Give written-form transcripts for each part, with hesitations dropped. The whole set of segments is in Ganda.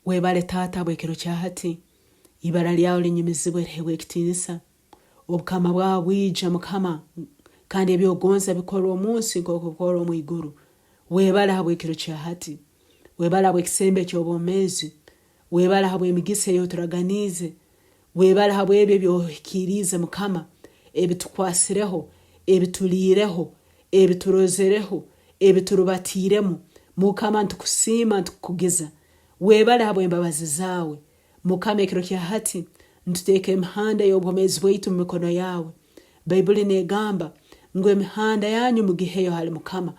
Webale tata bwekiro kyahati. Ibara lyawe linyumizibwe hewe kitinisa. Obukama bwawe bwija mukama. Kandi ebyogonza bikora omunsi nk'uko bikora mu iguru. Webale habwekiro kyahati. Webale habwekisembe ky'obwomezi. Webale habwe emigisa eyoturaganize. Webale habwe ebyo byohikirize mukama. Ebitukwasireho, ebitulireho, ebiturozereho, ebiturubatiremu. Mukama ntukusima ntukugiza. Webale habwe embabazi zawe. Mukama ekiro kyahati ntuteke emihanda y'obwomezi bwaitu mu mikono yawe. Bayibuli negamba ngo emihanda yanyu mu giheyo hali mukama.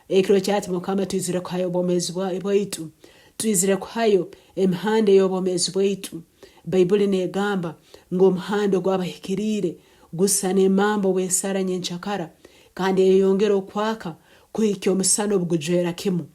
Ekiro kyahati mukama twizire kuhayo obwomezi bwaitu. Twizire kuhayo emihanda y'obwomezi bwaitu. Bayibuli negamba ngo omuhanda gw'abahikirire gusa n'emambo bw'esara nyenchakara kandi eyongera okwaka kuhikya omusana obugujwera kimu.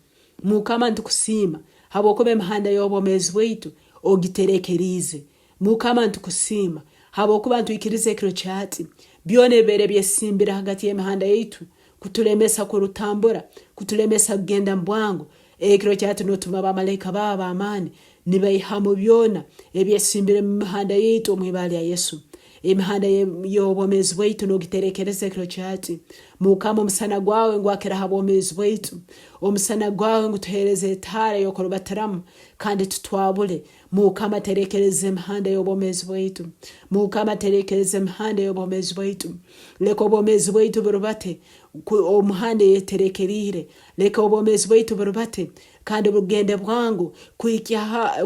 Mukama ntukusima habwokuba emihanda y'obwomezi bwaitu ogiterekerize. Mukama ntukusima habwokuba ntwikirize ekiro kyahati byona ebere byesimbira hagati y'emihanda yaitu kutulemesa kurutambura, kutulemesa kugenda mbwangu. Ekiro kyahati notuma abamalayika babo amani nibayihamu byona ebyesimbire mu mihanda yaitu omwibali ya Yesu. Emihanda y'obwomezi bwaitu nogiterekereza ekiro kyahati. Mukama omusana gwawe ngwakira habwomezi bwaitu. Omusana gwawe ngutuhereze etara yokurubatiramu kandi tutwabule. Mukama terekereze emihanda y'obwomezi bwaitu. Mukama terekereze emihanda y'obwomezi bwaitu. Leka obwomezi bwaitu burubate omuhanda yeterekerire. Leka obwomezi bwaitu burubate kandi bugende bwangu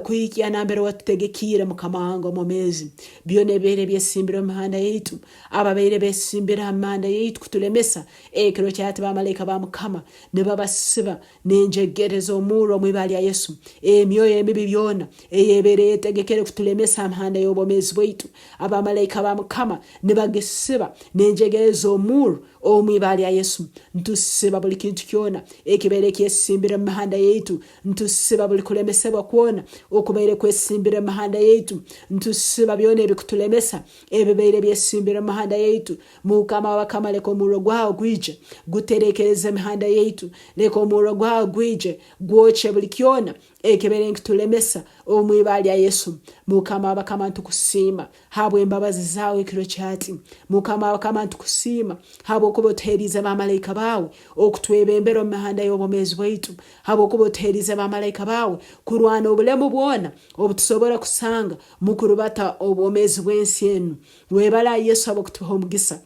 kuhikya nambere watutegekire mukama wangu omumezi. Byone bere byesimbira mihanda yaitu. Ababere besimbira mihanda yaitu kutulemesa. Ekiro kyahati bamalayika ba mukama nibabasiba nenjegereza omuro mwibali ya Yesu. Emyoyo emibi byona eyebere yetegekere kutulemesa mihanda y'obwomezi bwaitu. Abamalayika ba mukama nibagisiba nenjegereza omuro omwibali ya Yesu. Ntusiba buli kintu kyona ekibere kyesimbira mihanda yaitu. Ntusiba buli kulemesebwa kwona okubere kwesimbira mihanda yaitu. Ntusiba byona ebikutulemesa ebibere byesimbira mihanda yaitu. Mukama wakama leka omuro gwawe gwije guterekereze mihanda yaitu. Leka omuro gwawe gwije gwoche buli kyona ekibere nkitulemesa omwibali ya Yesu. Mukama wakama ntukusima habwe embabazi zawe ekiro kyahati. Mukama wakama ntukusima habwokuba otuherize abamalayika bawe okutwebembera omumihanda y'obwomezi bwaitu. Habwokuba otuherize abamalayika bawe kurwana obulemu bwona obutusobora kusanga mukurubata obwomezi bw'ensi enu. Webala Yesu habwokutuha omugisa.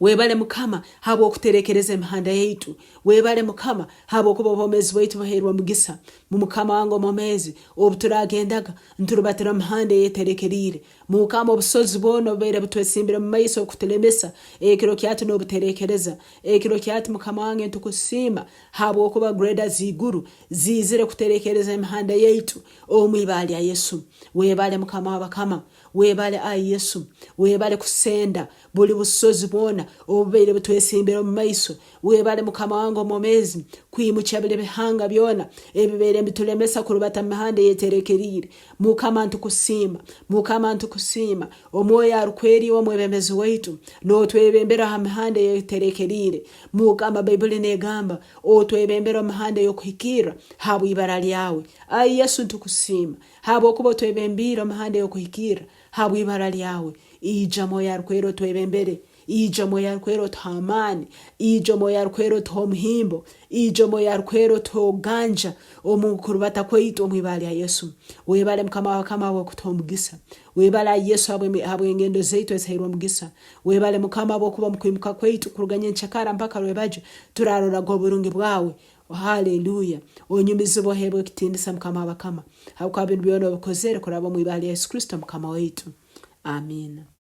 Webale mukama habwokuterekereza emihanda yaitu. Webale mukama habwokuba obwomezi bwaitu buherwa omugisa. Mukama wangu omumezi obuturagendaga nturubatira mihanda yeterekerire. Mukama obusozi bwona obere butwesimbire mu maiso okutulemesa. Ekiro kyahati nobuterekereza. Ekiro kyahati mukama wange ntukusima habwokuba greda ziguru zizire kuterekereza emihanda yaitu omwibali ya Yesu. Webale mukama wabakama. Webale ai Yesu. Webale kusenda buli busozi bwona obere butwesimbire mu maiso. Webale mukama wangu omumezi kwimukya bile bihanga byona ebibere bitulemesa kurubata mihanda yeterekerire. Mukama ntukusima. Mukama ntukusima omwoyo arukweri omwebembezi waitu notwebembera ha mihanda yeterekerire. Mukama Bayibuli negamba otwebembera mihanda yokuhikira habwe ibara lyawe. Ai Yesu ntukusima habwokuba twebembira mihanda yokuhikira habwe ibara lyawe. Ija moyo arukwero twebembere. Ija moyo arukwero tuhamani. Ija moyo arukwero tuhomhimbo. Ija moyo arukwero tuhoganja omukurubata kwaitu omwibali ya Yesu. Webale mukama wakama wakutomugisa. Webale Yesu habwe ngendo zaitu esahirwa mugisa. Webale mukama wakuba mkwimuka kwaitu kuruganye nchakara mpaka lwebaje turarora goburungi bwawe. Haleluya. Onyumizi bohebwe kitindisa mukama wakama. Habukabintu byona bukozere kuraba mwibali ya Yesu Kristo mukama waitu. Amen.